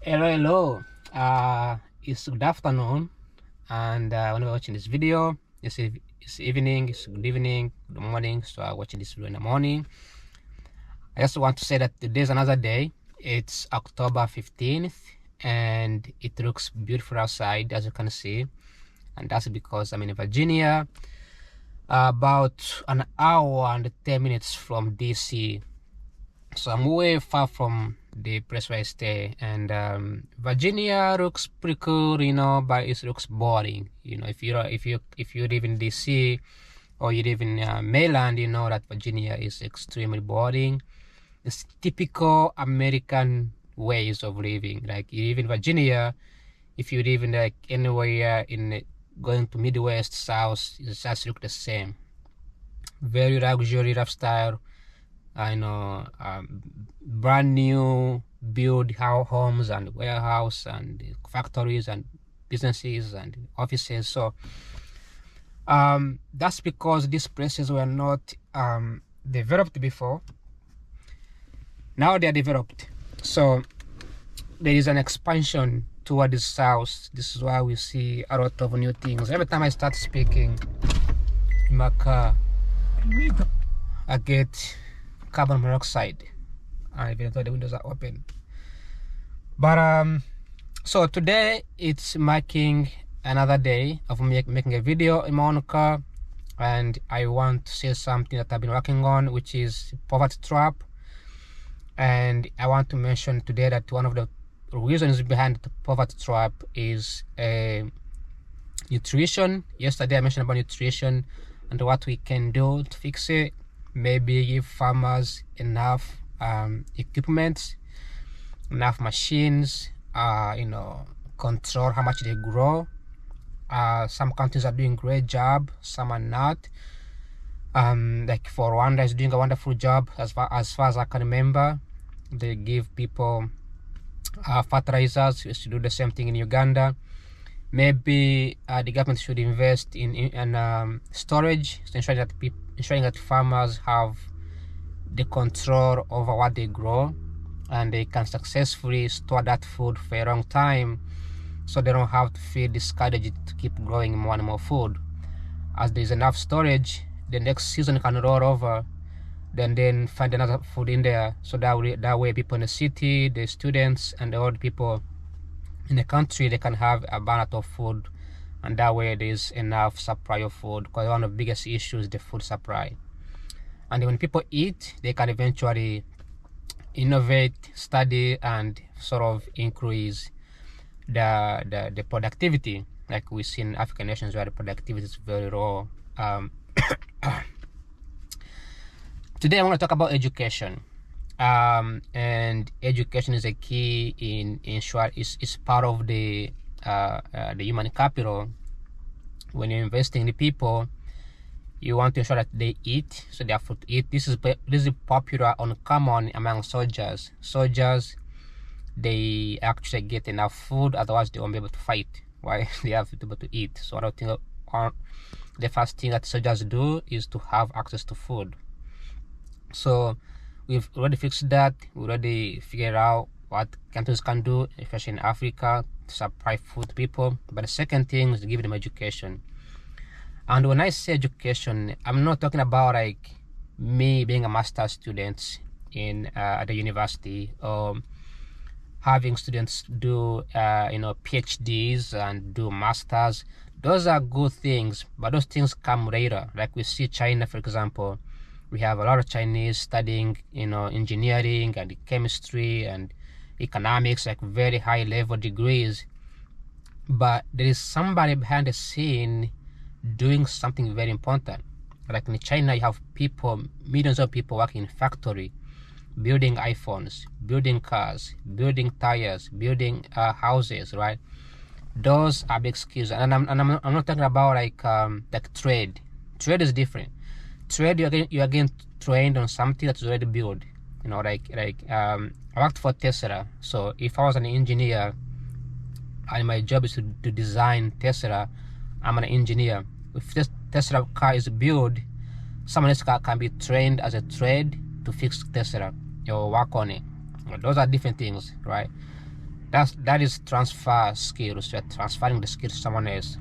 Hello. It's good afternoon, and when we're watching this video, it's evening, it's good evening, good morning. So I'm watching this video in the morning. I just want to say that today's another day. It's October 15th, and it looks beautiful outside, as you can see, and that's because I'm in Virginia, about an hour and 10 minutes from DC. So I'm way far from the place where I stay, and Virginia looks pretty cool, but it looks boring. If you live in DC or you live in Maryland, you know that Virginia is extremely boring. It's typical American ways of living. Like you live in Virginia, if you live in like anywhere in going to Midwest, South, it just look the same. Very luxury lifestyle. Brand new build homes and warehouse and factories and businesses and offices. So that's because these places were not developed before. Now they are developed, so there is an expansion toward the south. This is why we see a lot of new things. Every time I start speaking in my car, I get carbon monoxide, even though the windows are open. But so today it's marking another day of making a video in my own car, and I want to say something that I've been working on, which is poverty trap. And I want to mention today that one of the reasons behind the poverty trap is nutrition. Yesterday I mentioned about nutrition and what we can do to fix it. Maybe give farmers enough equipment, enough machines, control how much they grow. Some countries are doing a great job, some are not. Like for Rwanda is doing a wonderful job as far as I can remember. They give people fertilizers. We should do the same thing in Uganda. Maybe the government should invest in storage, so ensuring that farmers have the control over what they grow, and they can successfully store that food for a long time, so they don't have to feel discouraged to keep growing more and more food. As there's enough storage, the next season can roll over, then find another food in there. So that way people in the city, the students, and the old people in the country, they can have abundance of food, and that way there's enough supply of food, because one of the biggest issues is the food supply. And when people eat, they can eventually innovate, study, and sort of increase the productivity, like we see in African nations where the productivity is very low. Today I want to talk about education. And education is a key in short, is part of the human capital. When you're investing in the people, you want to ensure that they eat, so they have food to eat. This is popular and common among soldiers. They actually get enough food, otherwise they won't be able to fight. Why? They have to be able to eat. So I don't think the first thing that soldiers do is to have access to food. So we've already fixed that. We already figured out what countries can do, especially in Africa, to supply food to people. But the second thing is to give them education. And when I say education, I'm not talking about like me being a master's student in at the university, or having students do PhDs and do masters. Those are good things, but those things come later. Like we see China, for example. We have a lot of Chinese studying, engineering and chemistry and economics, like very high level degrees. But there is somebody behind the scene doing something very important. Like in China, you have people, millions of people working in factory, building iPhones, building cars, building tires, building houses, right? Those are big skills. And I'm not talking about like trade. Trade is different. Trade, you're again trained on something that's already built. I worked for Tesla. So if I was an engineer and my job is to design Tesla, I'm an engineer. If this Tesla car is built, someone else can be trained as a trade to fix Tesla or work on it. Those are different things, right? that is transfer skills. You're transferring the skills to someone else.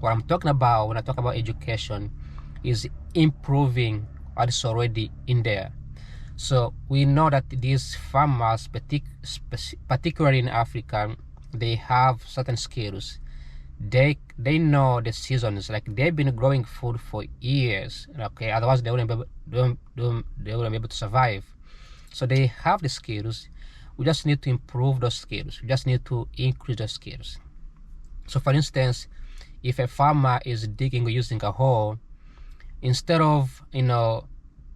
What I'm talking about when I talk about education is improving what is already in there. So we know that these farmers, particularly in Africa, they have certain skills. They know the seasons. Like, they've been growing food for years. Okay, otherwise they wouldn't be able to survive. So they have the skills. We just need to improve those skills. We just need to increase those skills. So for instance, if a farmer is digging using a hoe, instead of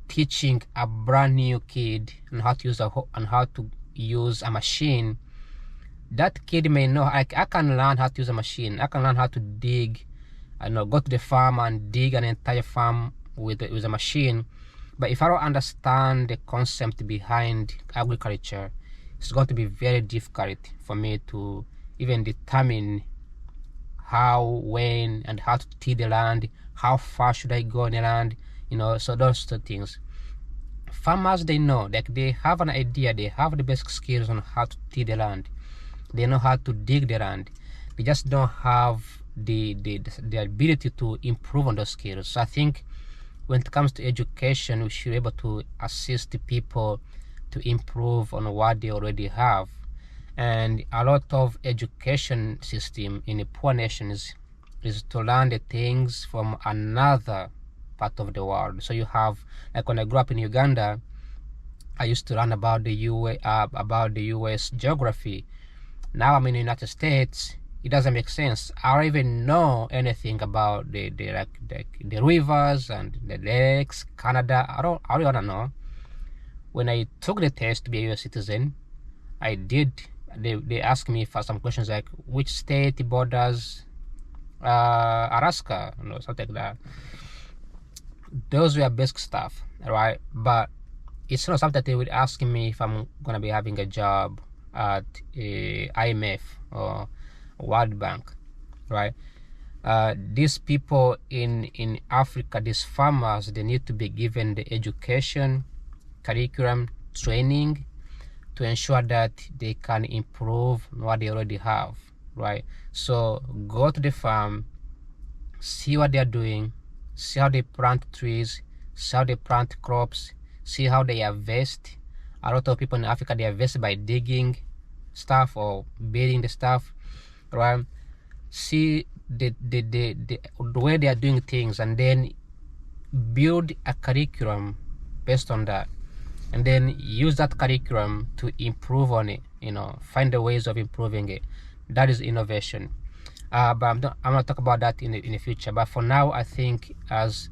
teaching a brand new kid on how to use a hoe and how to use a machine, that kid may know, I can learn how to use a machine. I can learn how to dig. Go to the farm and dig an entire farm with a machine. But if I don't understand the concept behind agriculture, it's going to be very difficult for me to even determine how, when, and how to till the land, how far should I go in the land, so those two things. Farmers, they know, like, they have an idea, they have the basic skills on how to till the land, they know how to dig the land, they just don't have the ability to improve on those skills. So I think when it comes to education, we should be able to assist the people to improve on what they already have. And a lot of education system in the poor nations is to learn the things from another part of the world. So you have, like, when I grew up in Uganda, I used to learn about the US geography. Now I'm in the United States, it doesn't make sense. I don't even know anything about the rivers and the lakes, Canada. I don't want to know. When I took the test to be a US citizen, they asked me for some questions like, which state borders Alaska, something like that. Those were basic stuff, right? But it's not something that they would ask me if I'm gonna be having a job at IMF or World Bank, right? These people in Africa, these farmers, they need to be given the education, curriculum, training to ensure that they can improve what they already have, right? So go to the farm, see what they're doing, see how they plant trees, see how they plant crops, see how they harvest. A lot of people in Africa, they harvest by digging stuff or building the stuff, right? See the way they are doing things, and then build a curriculum based on that, and then use that curriculum to improve on it, find the ways of improving it. That is innovation. But I'm gonna talk about that in the future. But for now, I think as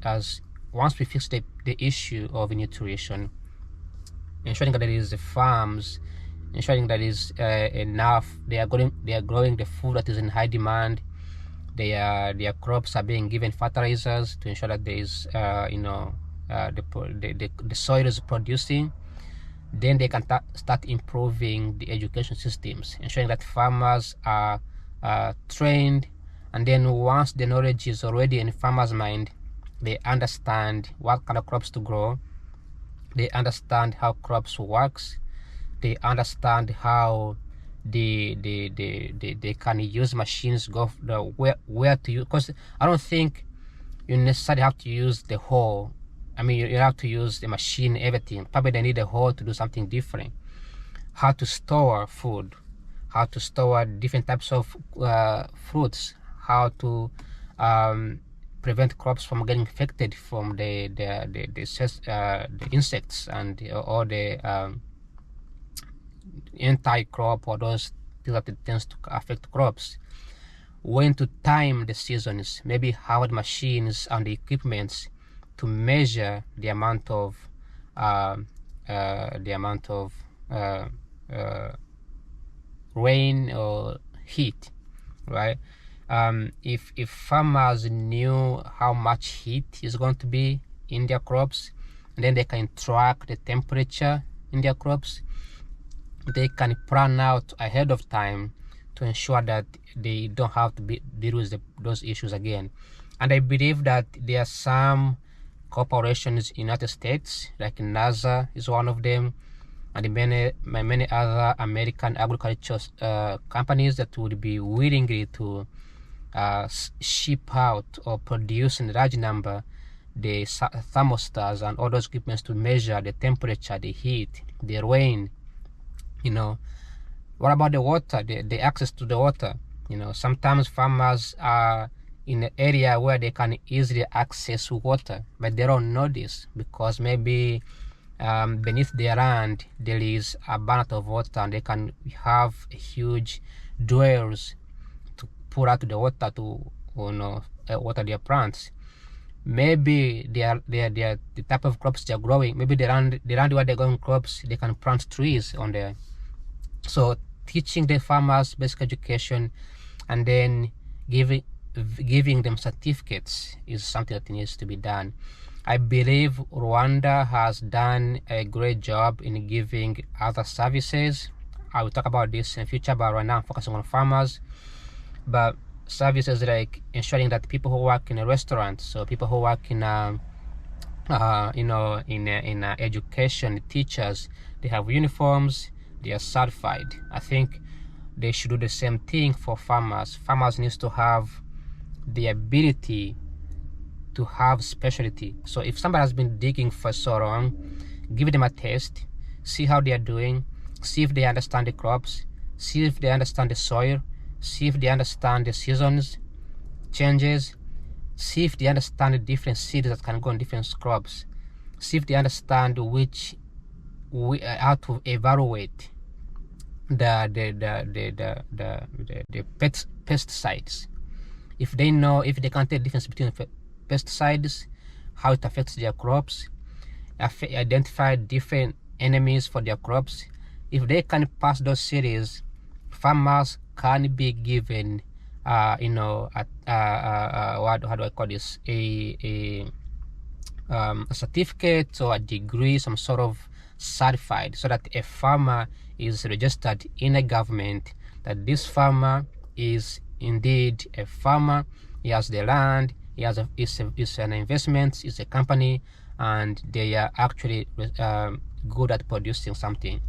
once we fix the issue of nutrition, ensuring that there is the farms, ensuring that is enough, they are growing the food that is in high demand, their crops are being given fertilizers to ensure that there is the soil is producing, then they can start improving the education systems, ensuring that farmers are trained, and then once the knowledge is already in farmers' mind, they understand what kind of crops to grow, they understand how crops works, they understand how they can use machines, where to use, because I don't think you necessarily have to use the hoe. I mean, you have to use the machine, everything. Probably they need a hoe to do something different. How to store food, how to store different types of fruits, how to prevent crops from getting infected from the insects and or the anti-crop or those things that it tends to affect crops. When to time the seasons, maybe how the machines and the equipments to measure the amount of rain or heat, right? If farmers knew how much heat is going to be in their crops, and then they can track the temperature in their crops, they can plan out ahead of time to ensure that they don't have to deal with those issues again. And I believe that there are some corporations in the United States, like NASA is one of them, and many other American agriculture companies that would be willingly to ship out or produce in large number the thermostats and all those equipments to measure the temperature, the heat, the rain. What about the water, the access to the water? Sometimes farmers are in an area where they can easily access water, but they don't know this because maybe beneath their land there is abundance of water, and they can have huge dwells to pour out the water to water their plants. Maybe the type of crops they're growing, maybe the land where they're growing crops, they can plant trees on there. So teaching the farmers basic education and then giving them certificates is something that needs to be done. I believe Rwanda has done a great job in giving other services. I will talk about this in the future, but right now I'm focusing on farmers. But services like ensuring that people who work in a restaurant, so people who work in in education, teachers, they have uniforms, they are certified. I think they should do the same thing for farmers. Farmers needs to have the ability to have specialty. So if somebody has been digging for so long, give them a test, see how they are doing, see if they understand the crops, see if they understand the soil, see if they understand the seasons changes, see if they understand the different seeds that can go on different crops, see if they understand how to evaluate the pesticides. If they can tell the difference between pesticides, how it affects their crops, identify different enemies for their crops. If they can pass those series, farmers can be given how do I call this, a certificate or a degree, some sort of certified, so that a farmer is registered in a government that this farmer is indeed a farmer. He has the land, it's an investment, it's a company, and they are actually good at producing something,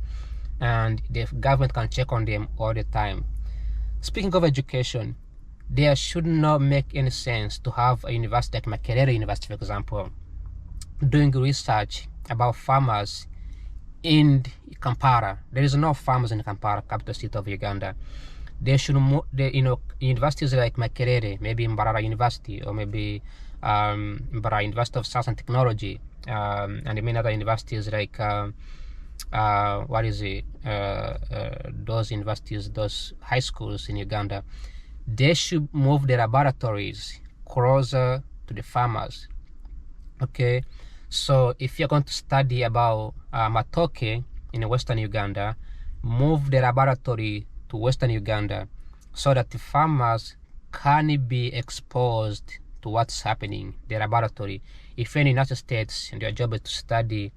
and the government can check on them all the time. Speaking of education, there should not make any sense to have a university like Makerere University, for example, doing research about farmers in Kampala. There is no farmers in Kampala, capital city of Uganda. They should, universities like Makerere, maybe Mbarara University, or maybe Mbarara University of Science and Technology, and many other universities like those universities, those high schools in Uganda. They should move the laboratories closer to the farmers. Okay, so if you're going to study about matoke in western Uganda, move the laboratory to western Uganda so that the farmers can be exposed to what's happening in the laboratory. If you're in the United States and your job is to study,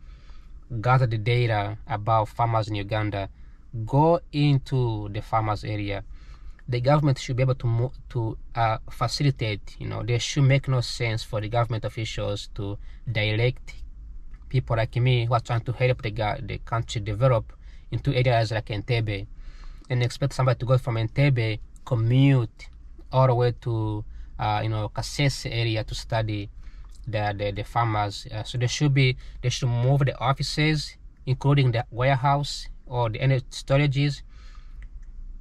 gather the data about farmers in Uganda, go into the farmers area. The government should be able to facilitate. There should make no sense for the government officials to direct people like me who are trying to help the country develop into areas like Entebbe, and expect somebody to go from Entebbe, commute all the way to Kasese area to study the farmers. So they should move the offices, including the warehouse or the energy storages,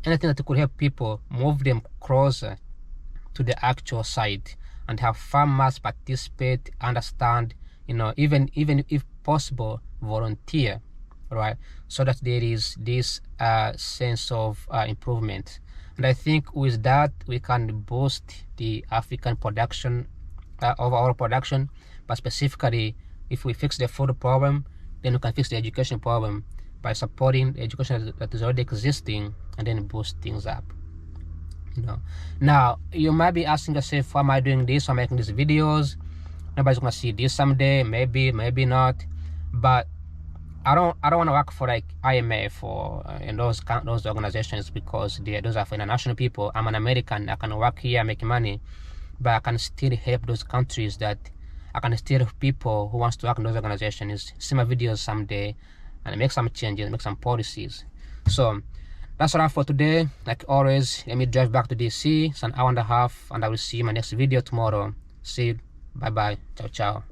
anything that could help people, move them closer to the actual site, and have farmers participate, understand, even if possible, volunteer, right? So that there is this sense of improvement. And I think with that we can boost the African production, overall production. But specifically, if we fix the food problem, then we can fix the education problem by supporting the education that is already existing, and then boost things up. Now you might be asking yourself, why am I doing this? Why am I making these videos? Nobody's gonna see this someday, maybe not. But I don't want to work for like IMF or and those organizations, because those are for international people. I'm an American. I can work here, make money, but I can still help those countries. That I can still help people who wants to work in those organizations. See my videos someday. and make some changes, make some policies. So that's all I have for today. Like always, let me drive back to DC. It's an hour and a half, and I will see you in my next video tomorrow. See you. Bye bye. Ciao ciao.